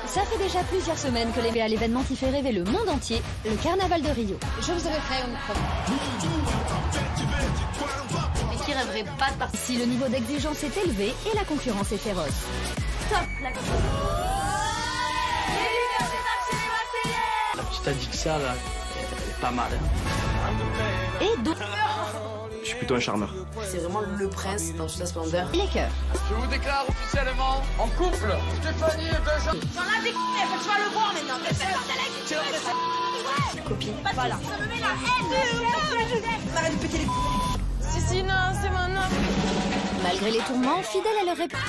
Ça fait déjà plusieurs semaines que les à l'événementier fait rêver le monde entier, le Carnaval de Rio. Je vous aurais fait une preuve. Et qui rêverait pas de partir. Si le niveau d'exigence est élevé et la concurrence est féroce. Top la La petite Adixia là, elle est pas mal. Hein. Et d'autres. Je suis plutôt un charmeur. C'est vraiment le prince dans toute sa splendeur. Les cœurs. Je vous déclare officiellement en couple Stéphanie et Benjamin. J'en ai des tu vas le voir maintenant. Copine. Voilà. Ça me met la haine. Arrête de péter les Si, non, c'est mon nom. Malgré les tourments, fidèles à leur réputation.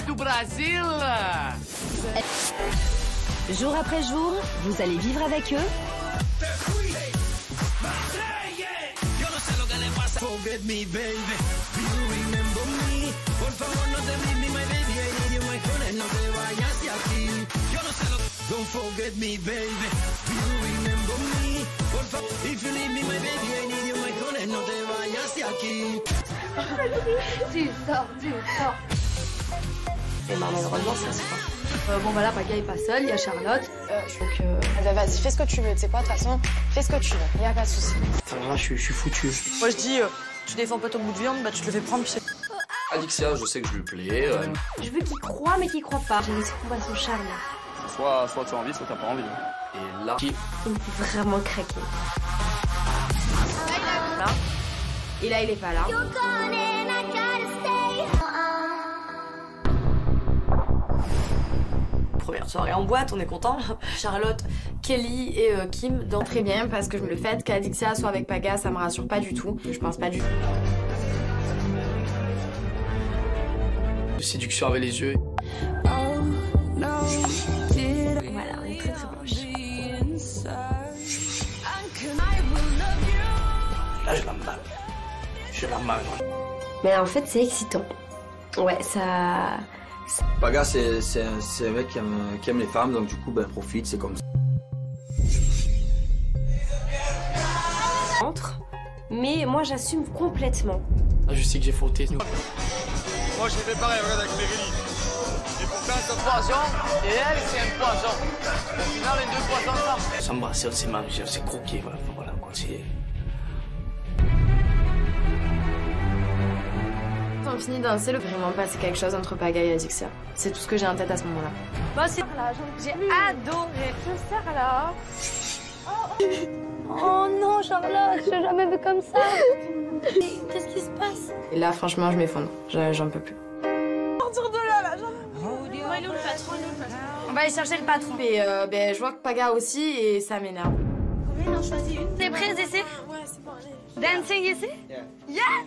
Du Brésil. Jour après jour, vous allez vivre avec eux. Don't forget me, baby. Do you remember me? If you leave me, my baby, I need you, my cone, no te vayas de aquí. Tu sors. Et ben malheureusement, ça se passe. Bon, voilà, Paga est pas seul, il y a Charlotte. Donc, vas-y, fais ce que tu veux, tu sais quoi, de toute façon, fais ce que tu veux, y a pas de souci. Enfin, là, je suis foutu. Moi, je dis, tu défends pas ton bout de viande, bah tu te le fais prendre, puis c'est... Adixia, je sais que je lui plais. Je veux qu'il croie, mais qu'il croit pas. J'ai laissé tomber son charme, là. Soit tu as envie, soit t'as pas envie. Et là, Il me fait vraiment craquer. Là. Et là, il est pas là. Première soirée en boîte, on est content. Charlotte, Kelly et Kim dansent très bien parce que le fait qu'Adixia soit avec Paga, ça me rassure pas du tout. Je pense pas du tout. Séduction avec les yeux. Voilà, on est très très proches. Là, je la mal. Mais en fait, c'est excitant. Ouais, ça... Paga, c'est un mec qui aime les femmes, donc du coup, ben, profite, c'est comme ça. Entre, mais moi, j'assume complètement. Là, je sais que j'ai fauté. Moi j'ai fait pareil, regarde avec Mérélie. Et pourtant c'est un poisson et elle c'est un poisson. Au final les deux poissons ensemble. S'embrasser, on s'est mangé, on s'est croqué, voilà quoi, c'est... On finit de danser, le vraiment passé quelque chose entre Paga et Adixia. C'est tout ce que j'ai en tête à ce moment-là. Moi, c'est là, j'ai adoré. Je sers là. Oh non, Charlotte, je t'ai jamais vu comme ça. Qu'est-ce qui se passe? Et là, franchement, je m'effondre. J'en peux plus. Sortir de là, il est où le patron? On va aller chercher le patron. Et je vois que Paga aussi et ça m'énerve. Combien il en choisit une? T'es prêt, ici? Ouais, c'est bon, allez. Dancing ici? Yeah!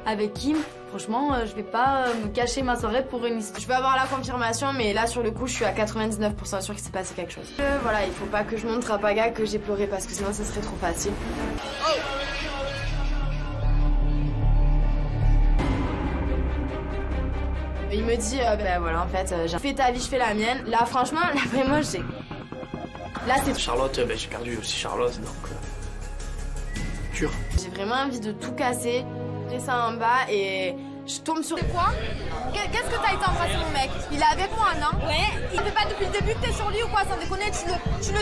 Avec Kim, franchement, je vais pas me cacher ma soirée pour une histoire. Je vais avoir la confirmation, mais là, sur le coup, je suis à 99% sûre qu'il s'est passé quelque chose. Voilà, il faut pas que je montre à Paga que j'ai pleuré parce que sinon, ça serait trop facile. Il me dit, ben voilà, en fait, j'ai fait ta vie, je fais la mienne. Là, franchement, là, vraiment, j'ai... Là, c'est... Charlotte, ben, j'ai perdu aussi Charlotte, donc... dur. J'ai vraiment envie de tout casser, ça en bas et je tombe sur... C'est quoi? Qu'est-ce que t'as été en face de mon mec? Il est avec moi, non? Ouais. Il fait pas depuis le début que t'es sur lui ou quoi? Sans déconner, tu le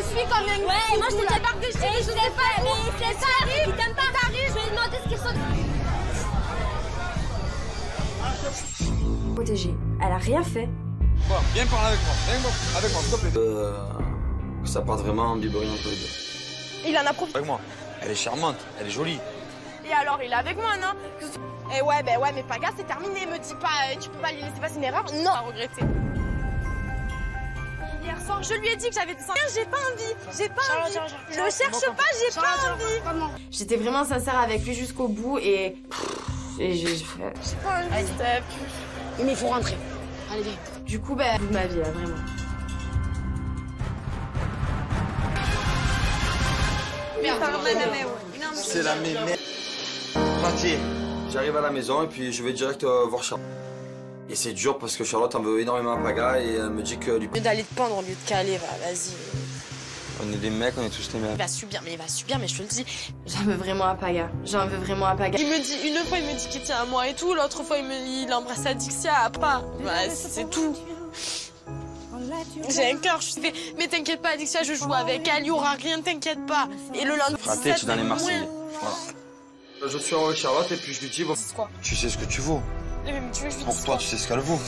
suis comme une... Ouais, moi je te dis pas que je sais pas, mais c'est ça, il t'aime pas. T'arrives, je vais lui demander ce qu'il saute. Protégée. Elle a rien fait. Bon, viens parler avec moi, s'il te plaît. Que ça parte vraiment en biberine entre les deux. Il en a profité. Avec moi. Elle est charmante, elle est jolie. Et alors, il est avec moi, non? Eh ouais, ben ouais, mais Paga, c'est terminé. Me dis pas, tu peux pas lui laisser passer une erreur. Non, à regretter. Hier soir, je lui ai dit que j'avais des sentiments. J'ai pas envie, j'ai pas envie. Je le cherche pas, j'ai pas envie. J'étais vraiment sincère avec lui jusqu'au bout et j'ai pas envie, Steph. Mais il faut rentrer. Allez, viens. Du coup, ben, toute ma vie, là, vraiment. C'est la mémé. Mathieu, j'arrive à la maison et puis je vais direct voir Charlotte. Et c'est dur parce que Charlotte en veut énormément à Paga et elle me dit que du coup... D'aller te pendre au lieu de caler, va, vas-y. On est des mecs, on est tous les mêmes. Il va subir, mais je te le dis. J'en veux vraiment à Paga. J'en veux vraiment à Paga. Il me dit, une fois il me dit qu'il tient à moi et tout, l'autre fois il embrasse Adixia, pas. Ouais, c'est tout. J'ai un cœur, je fais, mais t'inquiète pas Adixia, je joue avec elle, il y aura rien, t'inquiète pas. Et le lendemain, Fraté, tu es dans les Marseillais. Voilà. Je suis avec Charlotte et puis je lui dis, bon, tu sais ce que tu vaux. mais tu veux que je lui Pour dise toi, quoi? tu sais ce qu'elle vaut.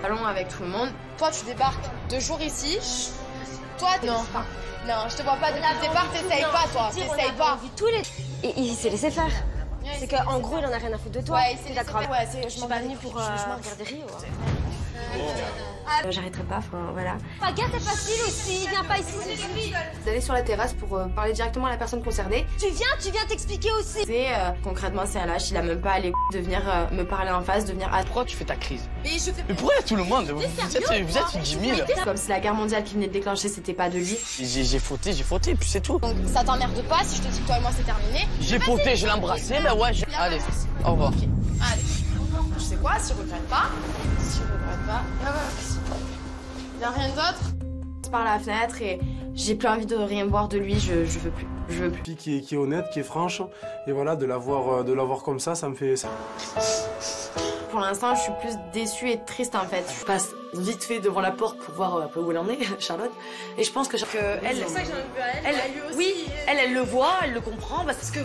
Allons avec tout le monde. Toi, tu débarques 2 jours ici. Toi, non. Non, je te vois pas depuis le départ, t'essayes pas, toi. T'essayes pas. Et il s'est laissé faire. C'est qu'en gros, il en a rien à foutre de toi. Ouais, c'est d'accord. Ouais, Je suis pas venue pour regarder Rio. J'arrêterai pas, enfin voilà. Paga, c'est facile aussi, viens pas ici. D'aller sur la terrasse pour parler directement à la personne concernée. Tu viens t'expliquer aussi. C'est concrètement, c'est un lâche, il a même pas les de venir me parler en face, de venir à. Pourquoi tu fais ta crise? Mais je fais. Mais pourquoi il y a tout le monde? Vous êtes 10 000. Comme si la guerre mondiale qui venait de déclencher, c'était pas de lui. J'ai fauté, et puis c'est tout. Donc ça t'emmerde pas si je te dis que toi et moi c'est terminé. J'ai fauté, je l'ai embrassé, bah ouais. Allez, au revoir. Ok, allez. Tu sais quoi, si je regrette pas, y a rien d'autre. Par la fenêtre et j'ai plus envie de rien voir de lui, je veux plus. Je veux plus. Fille qui est honnête, qui est franche, et voilà, de la voir comme ça me fait ça. Pour l'instant, je suis plus déçue et triste en fait. Je passe vite fait devant la porte pour voir un peu où elle en est, Charlotte. Et je pense que elle, C'est pour ça que j'en ai vu à elle. Lui aussi, oui, elle le voit, elle le comprend, parce que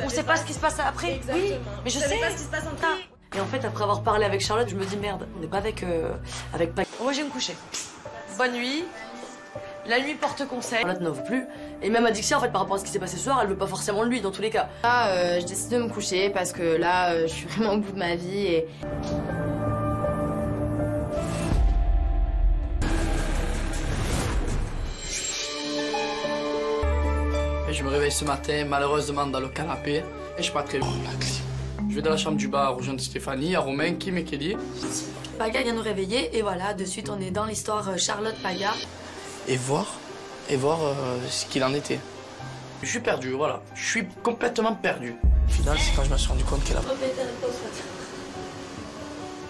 on sait pas ce qui se passe après. Exactement. Oui, mais je sais. Pas ce qui se passe entre eux. Et en fait, après avoir parlé avec Charlotte, je me dis merde, on n'est pas avec Paga. Moi, je vais me coucher. Bonne nuit. La nuit porte conseil. Charlotte n'en veut plus. Et même Adixia, en fait, par rapport à ce qui s'est passé ce soir, elle veut pas forcément de lui, dans tous les cas. Là, je décide de me coucher parce que là, je suis vraiment au bout de ma vie et. Je me réveille ce matin, malheureusement, dans le canapé. Et je suis pas très bien. Je vais dans la chambre du bar rejoindre Stéphanie, à Romain, Kim et Kelly. Paga vient nous réveiller, et voilà, de suite, on est dans l'histoire Charlotte-Paga. Et voir ce qu'il en était. Je suis perdu, voilà. Je suis complètement perdu. Au final, c'est quand je me suis rendu compte qu'elle a...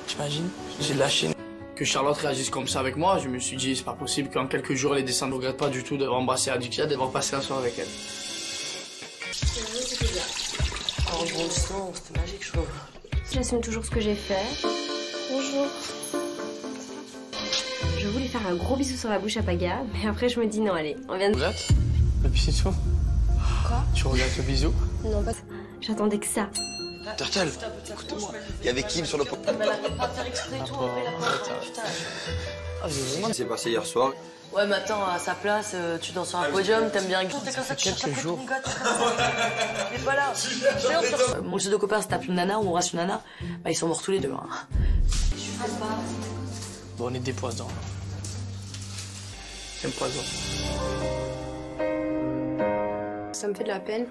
T'imagines? J'ai lâché. Que Charlotte réagisse comme ça avec moi, je me suis dit, c'est pas possible qu'en quelques jours, les descendants ne regrettent pas du tout d'avoir embrassé Adixia, d'avoir passé un soir avec elle. Oh, bon sang, c'était magique, je trouve. J'assume toujours ce que j'ai fait. Bonjour. Je voulais faire un gros bisou sur la bouche à Paga, mais après je me dis non, allez, on vient de... Tu regrettes? Et puis c'est tout. Quoi? Tu regrettes le bisou? Non, pas... J'attendais que ça. Turtle, écoute-moi. Il y avait Kim sur le pont. Mais elle arrête pas de faire exprès et tout, après la porte, putain. Ce qui s'est passé hier soir. Ouais, mais attends, à sa place, tu danses sur un podium, t'aimes bien... Ça fait quelques jours. Mais voilà. Mon jeu de copains se tape une nana ou on reste une nana, bah ils sont morts tous les deux. Hein. Bon, on est des poisons. C'est un poison. Ça me fait de la peine.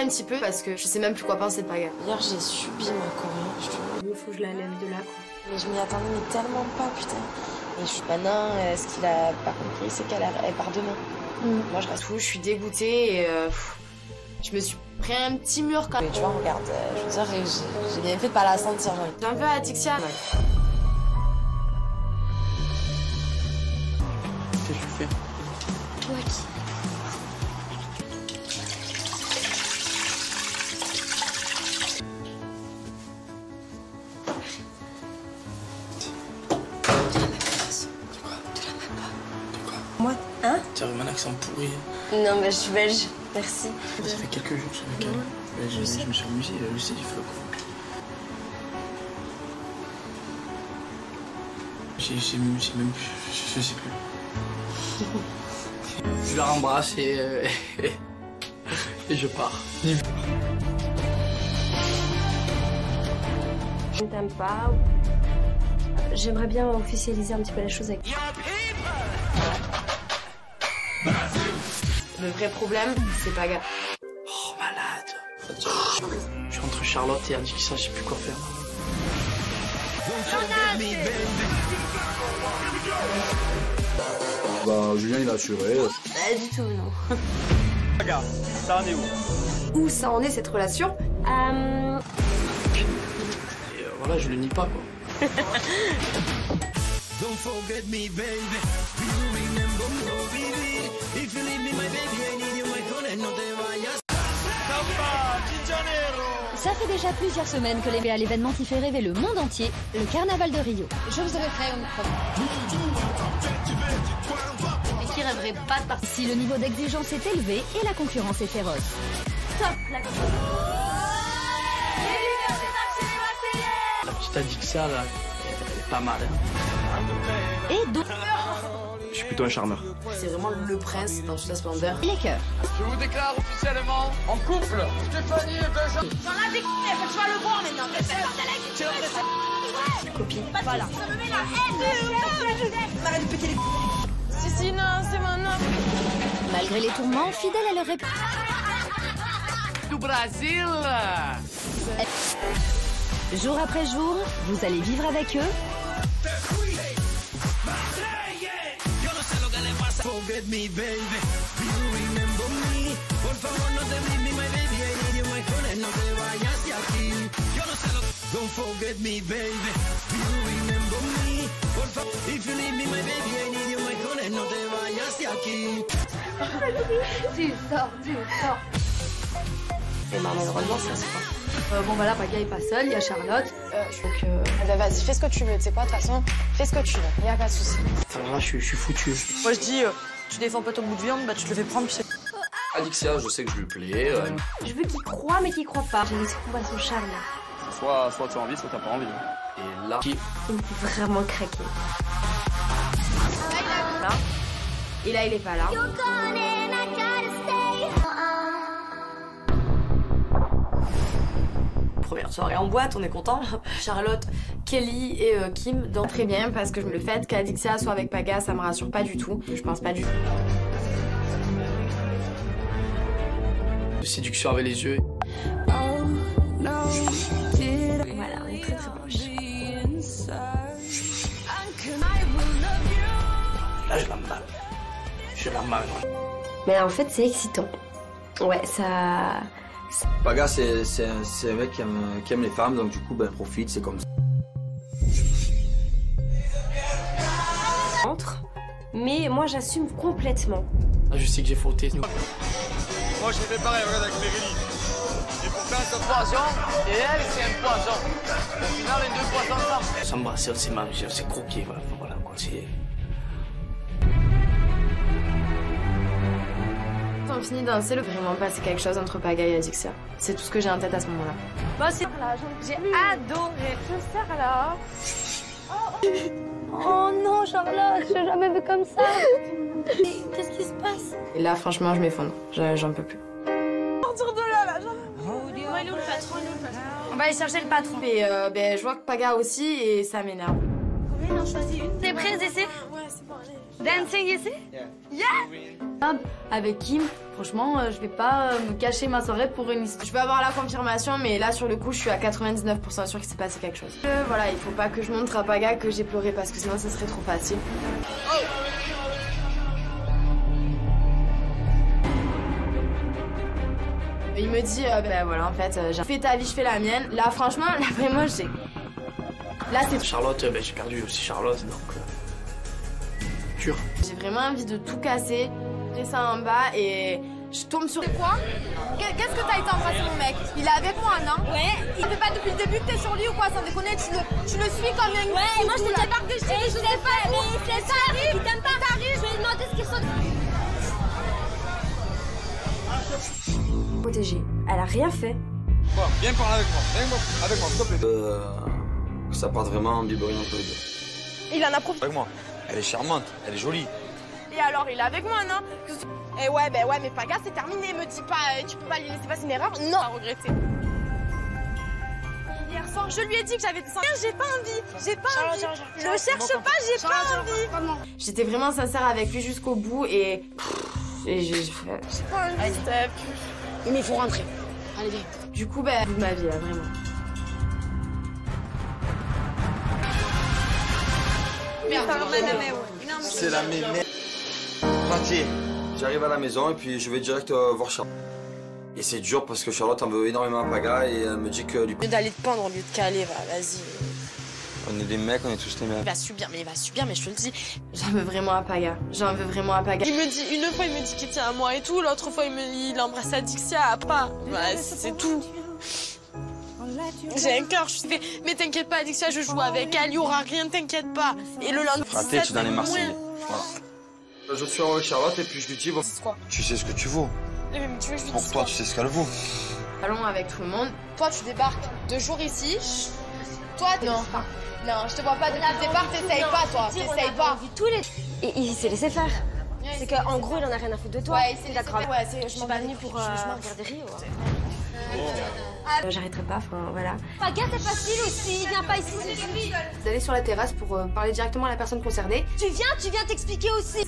Un petit peu parce que je sais même plus quoi penser de Paga. Hier, j'ai subi ma Corinne. Il faut que je la lève de là, quoi. Mais je m'y attendais mais tellement pas, putain. Et je suis maintenant, ce qu'il a pas compris, c'est qu'elle part demain. Moi, je reste. Je suis dégoûtée et je me suis pris un petit mur quand même. Tu vois, regarde, je veux dire, j'ai bien fait de pas la sentir. J'ai un peu Adixia. Qu'est-ce que tu fais? Toi qui... Tu as vraiment un accent pourri. Non, mais je suis belge. Merci. Ça fait quelques jours que je suis avec elle. Mais je me suis amusé, je sais du feu. J'ai même... Je sais plus. Je la rembrasse et je pars. Je ne t'aime pas. J'aimerais bien officialiser un petit peu la chose avec... Le vrai problème, c'est Paga. Oh, malade. Je suis entre Charlotte et Adixia, je sais plus quoi faire. Bah, Julien, il a assuré. Pas du tout, non. Regarde, ça en est où? Où ça en est cette relation? Et voilà, je le nie pas, quoi. Don't forget me, baby. Do you remember me, oh, baby? If you leave me, my baby, I need you, my connect, no te vayas. Ça fait déjà plusieurs semaines que les BA à l'événement qui fait rêver le monde entier, le Carnaval de Rio. Je vous aurais fait une preuve. Et qui rêverait pas de partir. Si le niveau d'exigence est élevé et la concurrence est féroce. Top la La petite Adixia, là, elle est pas mal. Hein. Et d'autres. Je suis plutôt un charmeur. C'est vraiment le prince dans toute sa splendeur. Les cœurs. Je vous déclare officiellement en couple Stéphanie et Benjamin. J'en ai des faut que tu vas le voir maintenant. Copine. Voilà. Ça me met la haine. Arrête de péter les Si, non, c'est maintenant. Malgré les tourments, fidèles à leur réputation. Du Brésil. Jour après jour, vous allez vivre avec eux. Forget me, baby. Do you remember me? Por favor, no te leave me, my baby. I need you, my connect, no te vayas de aquí. Yo no sé lo. Don't forget me, baby. Do you remember me? Por favor, if you leave me, my baby, I need you, my connect, no te vayas de aquí. Tu sors. Et malheureusement, ça se passe. Bon, voilà, Paga est pas seul, il y a Charlotte. Vas-y, fais ce que tu veux, tu sais quoi, de toute façon, fais ce que tu veux, y a pas de souci. Enfin, là, je suis foutu. Moi, je dis, tu défends pas ton bout de viande, bah tu te le fais prendre, puis c'est. Alixia, je sais que je lui plais. Je veux qu'il croie, mais qu'il croit pas. J'ai laissé tomber son charme. Soit tu as envie, soit t'as pas envie. Et là, Il me fait vraiment craquer. Là. Et là, il est pas là. Première soirée en boîte, on est content. Charlotte, Kelly et Kim dans. Très bien, parce que le fait qu'Adixia soit avec Paga, ça me rassure pas du tout. Je pense pas du tout. De séduction avec les yeux. Voilà, on est très proches. Là, je l'emballe. Mais en fait, c'est excitant. Ouais, ça... Paga, c'est un mec qui aime les femmes, donc du coup, ben, profite, c'est comme ça. Mais moi, j'assume complètement. Là, je sais que j'ai fauté. Moi j'ai fait pareil, regarde avec Mérélie. Et pourtant c'est un poisson, et elle c'est un poisson. Au final les deux poissons ensemble. S'embrasser, on s'est marié, on s'est croqué, voilà. Enfin, voilà, quoi, c'est... On finit de danser, vraiment passé quelque chose entre Paga et Adixia. C'est tout ce que j'ai en tête à ce moment-là. Moi, c'est là, j'ai adoré. Je sers là. Oh non, Charlotte, j'ai jamais vu comme ça. Qu'est-ce qui se passe? Et là, franchement, je m'effondre. J'en peux plus. Sortir de là, j'en peux plus. Il est où le patron? On va aller chercher le patron. Et je vois que Paga aussi, et ça m'énerve. Combien on choisit une? T'es prête ici? Ouais, c'est bon, allez. Dancing ici? Yeah! Avec Kim, franchement, je vais pas me cacher ma soirée pour une histoire. Je vais avoir la confirmation, mais là, sur le coup, je suis à 99% sûre qu'il s'est passé quelque chose. Voilà, il faut pas que je montre à Paga que j'ai pleuré, parce que sinon, ça serait trop facile. Il me dit, ben voilà, en fait, j'ai fait ta vie, je fais la mienne. Là, franchement, là, vraiment, j'ai... Là, c'est... Charlotte, ben, j'ai perdu aussi Charlotte, donc... Dur. J'ai vraiment envie de tout casser, de ça en bas, et je tombe sur... C'est quoi? Qu'est-ce que t'as été embrasser mon mec? Il est avec moi, non? Ouais. Il fait pas depuis le début que t'es sur lui ou quoi? Sans déconner, tu le suis comme une... Ouais, moi je te débarque de chez lui, je sais pas, mais c'est ça arrive, il t'aime pas, t'arrives, je vais lui demander ce qu'il faut... Protégée. Elle a rien fait. Bon, viens parler avec moi, s'il te plaît. Que ça parte vraiment en biberine entre les deux. Il en a profité. Avec moi. Elle est charmante, elle est jolie. Et alors, il est avec moi, non? Eh ouais, ben ouais, mais Paga, c'est terminé. Me dis pas, tu peux pas lui laisser passer une erreur. Non, à regretter. Hier soir, je lui ai dit que j'avais des sentiments. J'ai pas envie, j'ai pas envie. Je cherche pas, j'ai pas envie. J'étais vraiment sincère avec lui jusqu'au bout, et j'ai pas envie. Mais il faut rentrer. Allez, viens. Du coup, ben, toute ma vie, là, vraiment. C'est la mémère. Mathieu, j'arrive à la maison et puis je vais direct voir Charlotte. Et c'est dur parce que Charlotte en veut énormément à Paga et elle me dit que... Au lieu d'aller te pendre, au lieu de caler, vas-y. On est des mecs, on est tous les mêmes. Il va subir, mais je te le dis. J'en veux vraiment à Paga. J'en veux vraiment à Paga. Il me dit, une fois il me dit qu'il tient à moi et tout, l'autre fois il embrasse Adixia, pas. Ouais, c'est tout. J'ai un cœur, je fais, mais t'inquiète pas Adixia, je joue avec elle, il y aura rien, t'inquiète pas. Et le lendemain, Fraté, tu es dans les Marseillais. Voilà. Je suis avec Charlotte et puis je lui dis, bon, quoi? Tu sais ce que tu vaux. Mais tu veux que je lui Pour dise toi, quoi? tu sais ce qu'elle vaut. Allons avec tout le monde. Toi, tu débarques 2 jours ici. Toi, non. Non, je te vois pas depuis le départ, t'essayes pas, toi. T'essayes pas. Tous les... Et il s'est laissé faire. C'est qu'en gros, il en a rien à foutre de toi. Ouais, c'est d'accord. Ouais, Je suis pas venue pour regarder Rio. J'arrêterai pas, enfin voilà. Paga, c'est facile aussi, viens pas ici. D'aller sur la terrasse pour parler directement à la personne concernée. Tu viens t'expliquer aussi.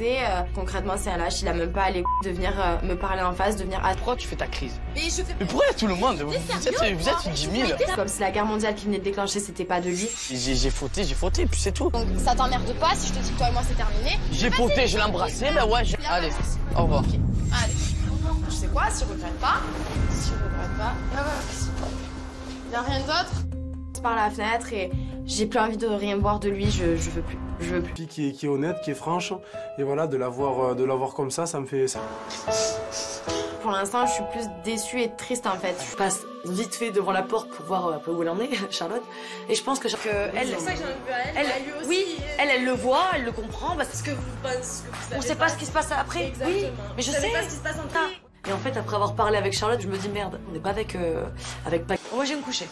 Concrètement, c'est un lâche, il a même pas les de venir me parler en face, de venir à... Pourquoi tu fais ta crise? Mais pourquoi tout le monde? Vous êtes 10 000. Comme si la guerre mondiale qui venait de déclencher, c'était pas de lui. J'ai fauté, puis c'est tout. Donc ça t'emmerde pas si je te dis que toi et moi c'est terminé? J'ai fauté, je l'ai embrassé, bah ouais. Allez, au revoir. Okay. Allez. Tu sais quoi, si je regrette pas, y a rien d'autre? Par la fenêtre et j'ai plus envie de rien voir de lui, je veux plus. Une fille qui est honnête, qui est franche, et voilà, de la voir comme ça me fait ça. Pour l'instant, je suis plus déçue et triste en fait. Je passe vite fait devant la porte pour voir un peu où elle en est, Charlotte. Et je pense que elle, C'est pour ça que j'en ai vu à elle. Lui aussi. Oui, elle le voit, elle le comprend. Parce que on sait pas ce qui se passe après. Exactement. Oui, mais je sais pas ce qui se passe entre eux. Et en fait, après avoir parlé avec Charlotte, je me dis merde, on n'est pas avec Paga. Moi, je vais me coucher.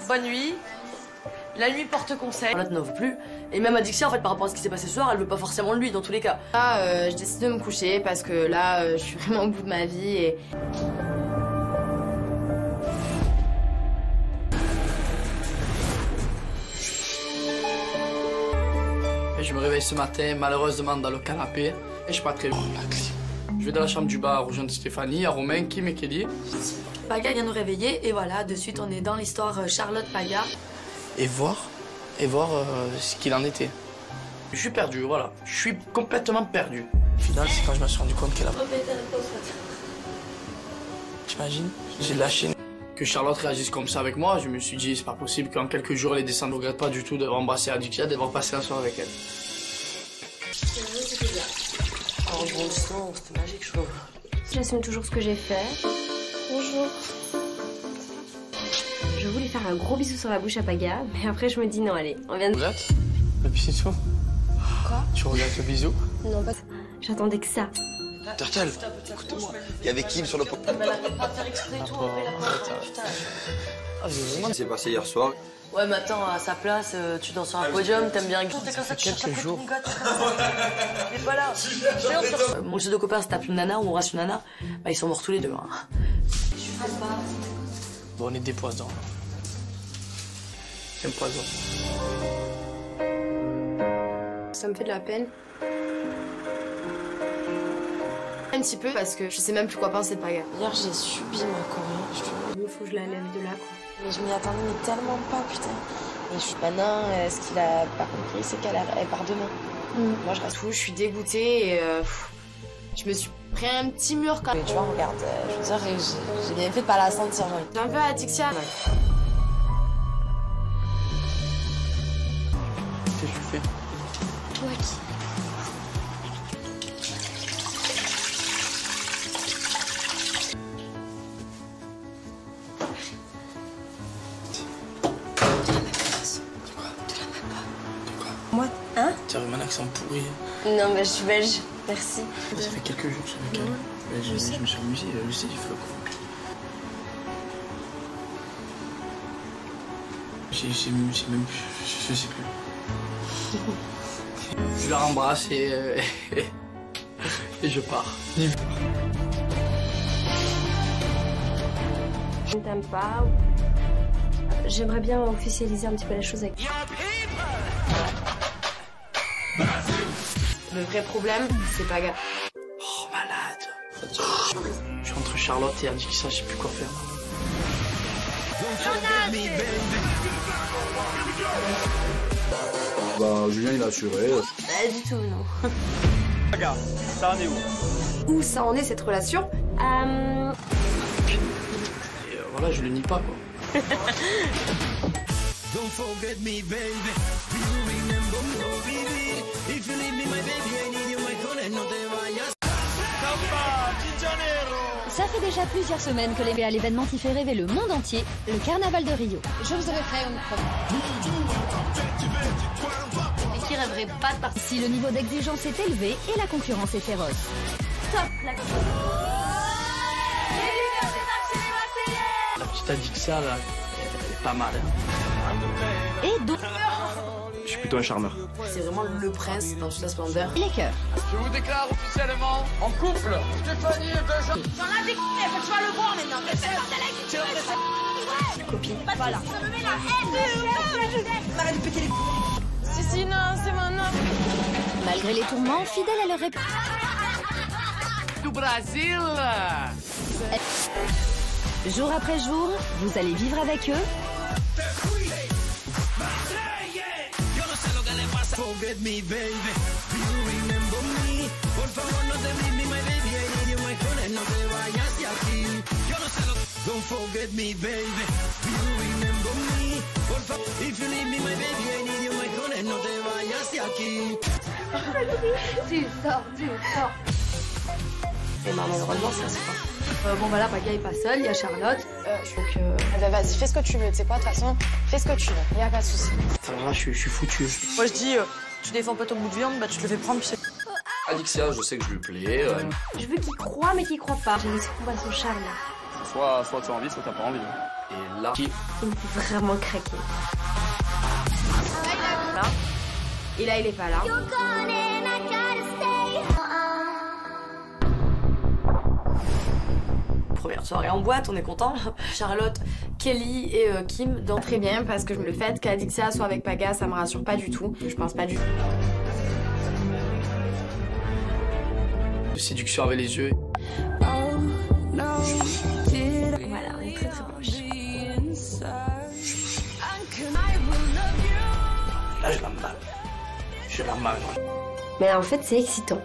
Bonne nuit. La nuit porte conseil. Charlotte n'en veut plus. Et même Adixia, en fait, par rapport à ce qui s'est passé ce soir, elle veut pas forcément de lui, dans tous les cas. Là, je décide de me coucher parce que là, je suis vraiment au bout de ma vie et... Je me réveille ce matin, malheureusement, dans le canapé. Et je suis pas très bien. Je vais dans la chambre du bar rejoindre Stéphanie, il y a Romain, Kim et Kelly. Paga vient nous réveiller et voilà, de suite, on est dans l'histoire Charlotte-Paga. Et voir ce qu'il en était. Je suis perdu, voilà. Je suis complètement perdu. Au final, c'est quand je me suis rendu compte qu'elle a... T'imagines? J'ai lâché. Que Charlotte réagisse comme ça avec moi, je me suis dit, c'est pas possible qu'en quelques jours, les descendants ne regrettent pas du tout d'avoir embrassé Adixia, d'avoir passé un soir avec elle. En rebondissant, c'était magique, je trouve. J'assume toujours ce que j'ai fait. Bonjour. Je voulais faire un gros bisou sur la bouche à Paga, mais après je me dis non, allez, on vient de... Tu regrettes? Le bisou? Quoi? Tu regrettes le bisou? Non, pas... J'attendais que ça. Turtle, écoute-moi. Il y avait Kim sur le pot. Elle arrête pas de faire exprès et tout, après la putain. Ce qui s'est passé hier soir. Ouais, mais attends, à sa place, tu danses sur un podium, t'aimes bien... Quelques jours. Mais pas là. Mon jeu de copains se tape une nana ou on reste une nana, bah ils sont morts tous les deux. Hein. Bon, on est des poisons. C'est un poison. Ça me fait de la peine. Un petit peu parce que je sais même plus quoi penser de Paga. Hier, j'ai subi ma choré. Il faut que je la lève de là, quoi. Mais je m'y attendais mais tellement pas, putain. Et maintenant, ce qu'il a pas compris, c'est qu'elle part demain. Moi, je reste Je suis dégoûtée et je me suis pris un petit mur quand même. Mais tu vois, regarde, je veux dire, j'ai bien fait de pas la sentir. J'ai un peu Adixia. Qu'est-ce que tu fais? Toi qui... Moi, hein? Tu as un accent pourri. Non, mais je suis belge, merci. Ça fait quelques jours que je suis avec elle. Je me suis amusé, je sais, il faut quoi. J'ai même... Je sais plus. Je la rembrasse et je pars. Je ne t'aime pas. J'aimerais bien officialiser un petit peu la chose avec... Le vrai problème, c'est Paga. Oh, malade. Je suis entre Charlotte et Adixia, je sais plus quoi faire. Bah, Julien, il a assuré. Pas du tout, non. Regarde, ça en est où? Où ça en est, cette relation? Et voilà, je le nie pas, quoi. forget me, baby. Do you remember me, oh baby? If you leave me, my baby, I need you, my call, no te vayas. Ça fait déjà plusieurs semaines que les à l'événement qui fait rêver le monde entier, le Carnaval de Rio. Je vous avais fait une promesse. Et qui rêverait pas de partir. Si le niveau d'exigence est élevé et la concurrence est féroce. Top la La petite Adixia, là, elle est pas mal. Hein. Et d'autres. Je suis plutôt un charmeur. C'est vraiment le prince dans toute sa splendeur. Les cœurs. Je vous déclare officiellement en couple Stéphanie et Benjamin. J'en ai des faut que tu vas le voir maintenant. Copine. Voilà. Ça me met la haine. Arrête de péter les... Si, non, c'est maintenant. Malgré les tourments, fidèles à leur réputation. Du Brésil. Jour après jour, vous allez vivre avec eux. Forget me, baby. Do you remember me? Por favor, no te leave me, my baby. I need you, my call, no te vayas de aquí. Yo no sé lo... Don't forget me, baby. Do you remember me? Por favor, if you leave me, my baby, I need you, my call, no te vayas de aquí. Tu sors. Et bah malheureusement ça se passe. Bon voilà, Paga est pas seul, il y a Charlotte. Vas-y, fais ce que tu veux, tu sais quoi, de toute façon, fais ce que tu veux, y a pas de souci. Alors là, je suis foutu. Moi je dis, tu défends pas ton bout de viande, bah tu te le fais prendre puis c'est... Adixia, je sais que je lui plais. Je veux qu'il croie, mais qu'il croit pas. J'ai laissé combattre son charme. Soit tu as envie, soit t'as pas envie. Et là, Il me fait vraiment craquer. Là. Et là, il est pas là. Première soirée en boîte, on est content. Charlotte, Kelly et Kim dans... Très bien, parce que le fait qu'Adixia soit avec Paga, ça me rassure pas du tout. Je pense pas du tout. De séduction avec les yeux. Voilà, on est très très proches. Là, je l'emballe. Mais en fait, c'est excitant.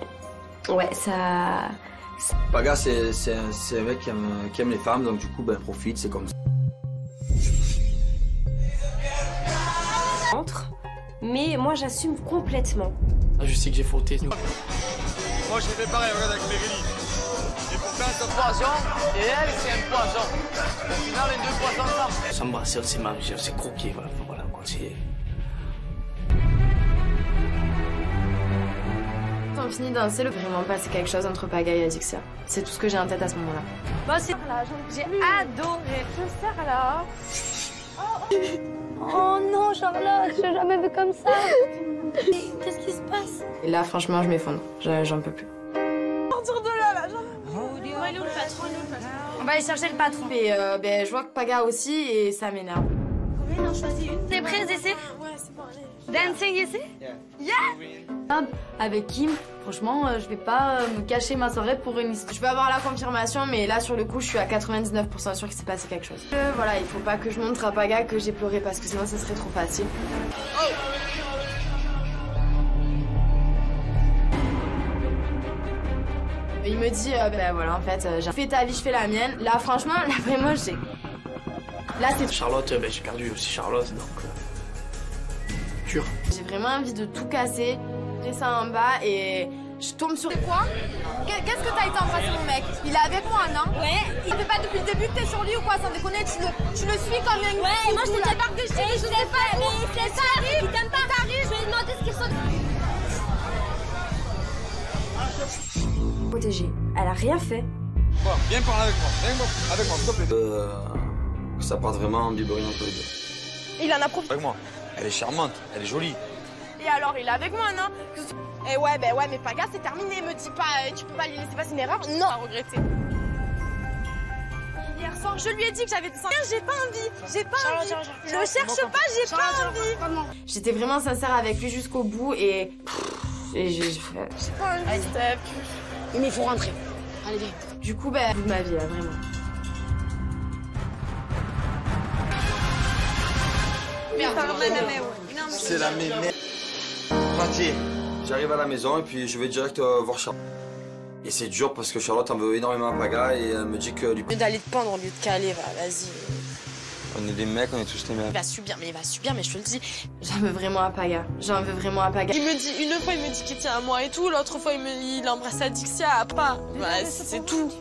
Ouais, ça... Paga, c'est un mec qui aime les femmes, donc du coup, ben, profite, c'est comme ça. Mais moi, j'assume complètement. Là, je sais que j'ai fauté. Moi j'ai fait pareil, regarde avec Mérélie. Et pourtant c'est un poisson, et elle c'est un poisson. Au final les deux poissons ensemble. S'embrasser, c'est manger, c'est croquer, voilà quoi, c'est... Quand on finit de danser, il va vraiment passer quelque chose entre Paga et Adixia. C'est tout ce que j'ai en tête à ce moment-là. Moi c'est là, j'ai adoré. Je sers là. Oh non, Charlotte, je t'ai jamais vu comme ça. Qu'est-ce qui se passe? Et là, franchement, je m'effondre. J'en peux plus. Sortir de là, il est où le patron? On va aller chercher le patron. Et ben, je vois que Paga aussi, et ça m'énerve. Combien on en choisit une? T'es prêt ici? Ouais, c'est bon, allez. Dancing ici? Yeah! Avec Kim, franchement, je vais pas me cacher ma soirée pour une histoire. Je vais avoir la confirmation, mais là, sur le coup, je suis à 99% sûre qu'il s'est passé quelque chose. Voilà, il faut pas que je montre à Paga que j'ai pleuré, parce que sinon, ça serait trop facile. Il me dit, ben voilà, en fait, j'ai fait ta vie, je fais la mienne. Là, franchement, là, vraiment, j'ai... Là, c'est... Charlotte, ben, j'ai perdu aussi Charlotte, donc... Dur. J'ai vraiment envie de tout casser, de ça en bas, et je tombe sur... C'est quoi? Qu'est-ce que t'as été embrasser mon mec? Il est avec moi, non? Ouais. Il fait pas depuis le début que t'es sur lui ou quoi? Sans déconner, tu le suis comme une... Ouais, moi je te dis pas que je sais pas, mais c'est ça arrive, il t'aime pas, t'arrives, je vais lui demander ce qu'il ressent. Protégée. Elle a rien fait. Bon, viens parler avec moi, s'il te plaît. Que ça parte vraiment en biberine entre les deux. Il en a profité. Avec moi. Elle est charmante, elle est jolie. Et alors, il est avec moi, non? Eh ouais, ben ouais, mais Paga, c'est terminé. Me dis pas, tu peux pas lui laisser passer une erreur. Non, à regretter. Hier soir, je lui ai dit que j'avais des seins. J'ai pas envie, Je le cherche pas, j'ai pas envie. J'étais vraiment sincère avec lui jusqu'au bout, et j'ai pas envie, Steph. Mais il faut rentrer. Allez, viens. Du coup, ben, bout de ma vie, là, vraiment. C'est la mémère. Mathieu, j'arrive à la maison et puis je vais direct voir Charlotte. Et c'est dur parce que Charlotte en veut énormément à Paga et elle me dit que... Au lieu d'aller te pendre, au lieu de caler, vas-y. On est des mecs, on est tous des mecs. Il va subir, mais je te le dis. J'en veux vraiment à Paga. J'en veux vraiment à Paga. Il me dit, une fois il me dit qu'il tient à moi et tout, l'autre fois il embrasse Adixia, pas. Ouais, c'est tout.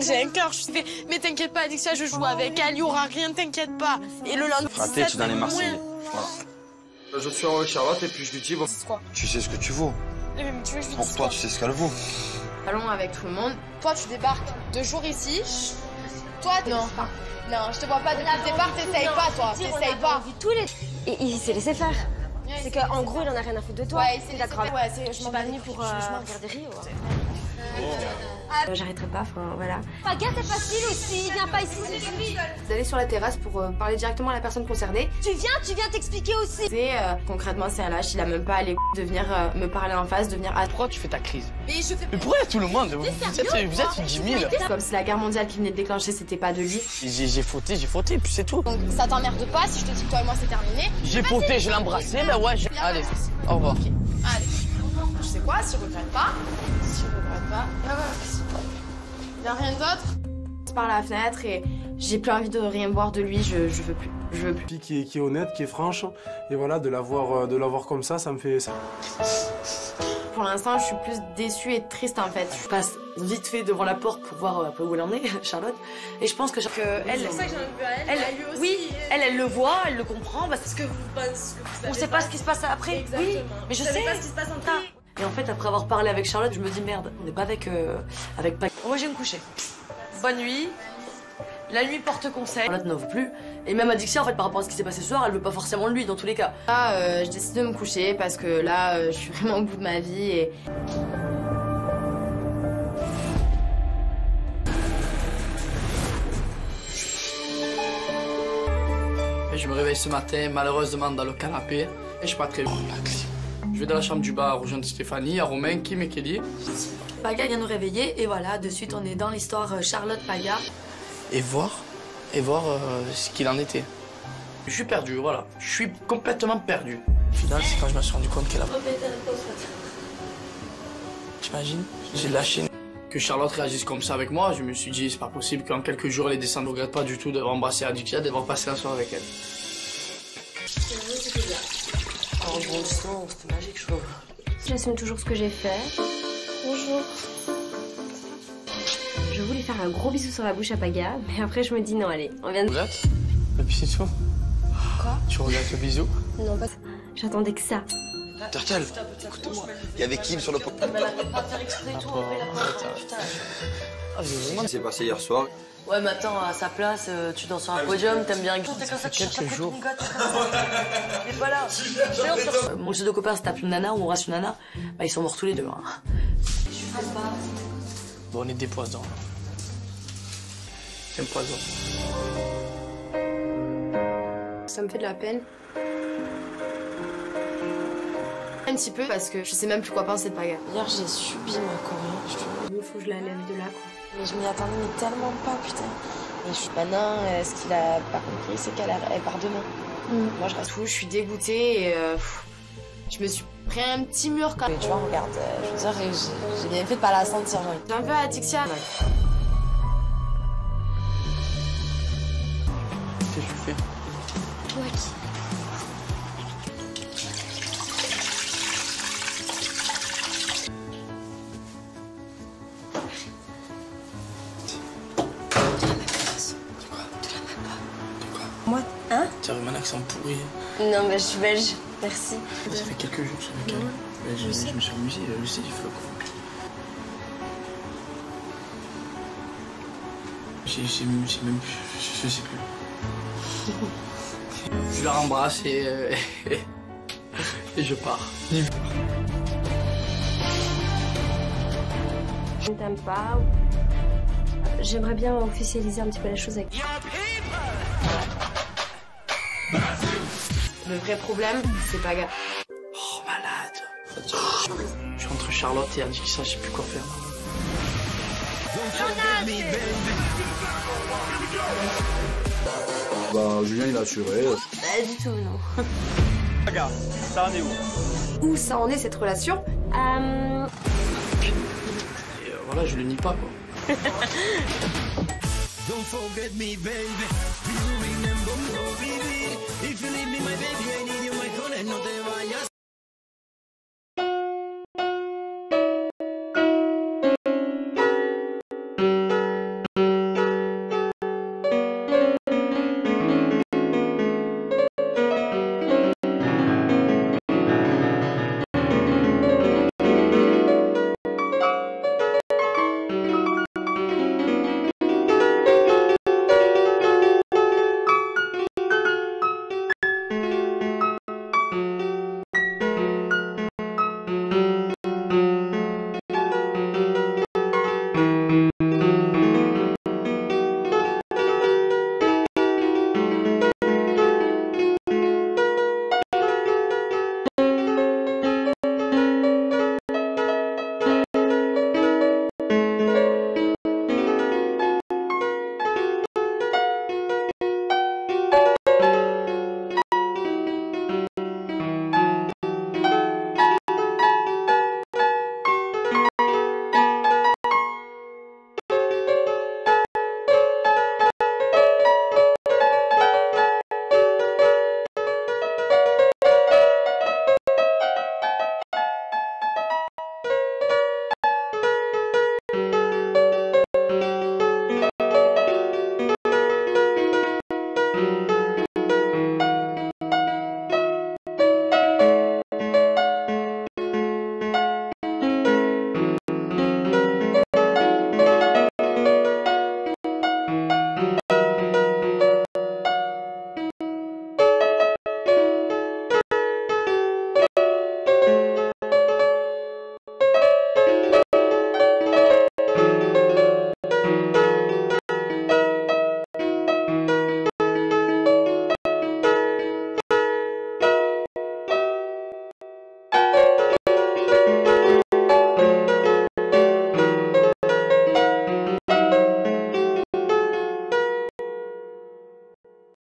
J'ai un cœur, je fais, mais t'inquiète pas Adixia, je joue avec elle, il y aura rien, t'inquiète pas. Et le lendemain, Raté, tu es dans les Marseillais. Voilà. Je suis avec Charlotte et puis je lui dis, bon, quoi tu sais ce que tu vaux. Mais tu veux que je lui Pour dise toi, quoi tu sais ce qu'elle vaut. Allons avec tout le monde. Toi, tu débarques 2 jours ici. Toi, non. Non, je te vois pas depuis le départ, t'essayes pas, toi. T'essayes pas. Et il s'est laissé faire. C'est qu'en gros, il en a rien à foutre de toi. Ouais, c'est d'accord. Ouais, Je suis pas venue pour regarder Rio. J'arrêterai pas, enfin voilà. Paga, c'est facile aussi, viens pas ici. D'aller sur la terrasse pour parler directement à la personne concernée. Tu viens t'expliquer aussi. Concrètement, c'est un lâche, il a même pas les de venir me parler en face, de venir à... Pourquoi tu fais ta crise? Mais je fais. Mais pourquoi tout le monde? Vous êtes 10 000. Comme si la guerre mondiale qui venait de déclencher, c'était pas de lui. J'ai fauté, puis c'est tout. Donc ça t'emmerde pas si je te dis que toi et moi c'est terminé. J'ai fauté, je l'ai embrassé, ben ouais, allez, au revoir. Okay. Allez. Tu sais quoi, si je regrette pas. Y a rien d'autre? Par la fenêtre et j'ai plus envie de rien voir de lui, je veux plus. Une fille qui est honnête, qui est franche, et voilà, de la voir comme ça me fait ça. Pour l'instant, je suis plus déçue et triste en fait. Je passe vite fait devant la porte pour voir un peu où elle en est, Charlotte. Et je pense que elle, C'est ça que j'en ai vu à elle. Lui aussi. oui, elle le voit, elle le comprend. Parce que on sait pas ce qui se passe après. Exactement. Oui, mais je sais pas ce qui se passe entre eux. Et en fait, après avoir parlé avec Charlotte, je me dis merde, on n'est pas avec Paga. Moi, je vais me coucher. Bonne nuit. La nuit porte conseil. Charlotte n'en veut plus. Et même Adixia, en fait, par rapport à ce qui s'est passé ce soir, elle veut pas forcément de lui dans tous les cas. Là, je décide de me coucher parce que là, je suis vraiment au bout de ma vie et... Et je me réveille ce matin, malheureusement, dans le canapé. Et je suis pas très bien. Je vais dans la chambre du bar rejoindre Stéphanie, à Romain, Kim et Kelly. Paga vient nous réveiller et voilà, de suite, on est dans l'histoire Charlotte-Paga. Et voir ce qu'il en était. Je suis perdu, voilà. Je suis complètement perdu. Au final, c'est quand je me suis rendu compte qu'elle a... T'imagines? J'ai lâché. Que Charlotte réagisse comme ça avec moi, je me suis dit, c'est pas possible qu'en quelques jours, les descendants ne regrettent pas du tout d'avoir embrassé Adixia, d'avoir passé la soirée avec elle. Oh, bon sang, c'était magique, je trouve. J'assume toujours ce que j'ai fait. Bonjour. Je voulais faire un gros bisou sur la bouche à Paga, mais après je me dis non, allez, on vient de... Tu regrettes? Et puis c'est tout. Quoi? Tu regrettes le bisou? Non, pas ça. J'attendais que ça. Turtle, écoute-moi. Il y avait Kim sur le pot. Elle a pas faire exprès et tout, après putain. Ce qui s'est passé hier soir. Ouais, mais attends, à sa place, tu danses sur un podium, t'aimes bien... Ça fait quelques jours. Il est pas là. Mon pseudo copain se tape une nana ou on reste une nana, bah ils sont morts tous les deux. Hein. Bon, on est des poisons. C'est un poison. Ça me fait de la peine. Un petit peu parce que je sais même plus quoi penser de Paga. Hier, j'ai subi ma choré. Il faut que je la lève de là, quoi. Mais je m'y attendais mais tellement pas, putain. Et je suis maintenant, ce qu'il a pas compris, c'est qu'elle part demain. Moi, je reste Je suis dégoûtée et je me suis pris un petit mur quand même. Tu vois, regarde, je veux dire, j'ai bien fait de pas la sentir. J'ai un peu Adixia. Qu'est-ce que tu fais? Ouais. Moi, hein? Tu as vraiment un accent pourri. Non, mais je suis belge. Merci. Ça fait quelques jours que je suis avec elle. Mais je me suis amusé, je sais, il faut quoi. Je sais plus. Je la rembrasse et je pars. Je ne t'aime pas. J'aimerais bien officialiser un petit peu la chose avec... Le vrai problème, c'est Paga. Oh, malade. Je suis entre Charlotte et Adixia, je sais plus quoi faire. Bah, Julien, il a assuré. Pas du tout, non. Paga, ça en est où? Où ça en est cette relation? Et voilà, je le nie pas, quoi. Don't forget me, baby. Do you remember me, baby?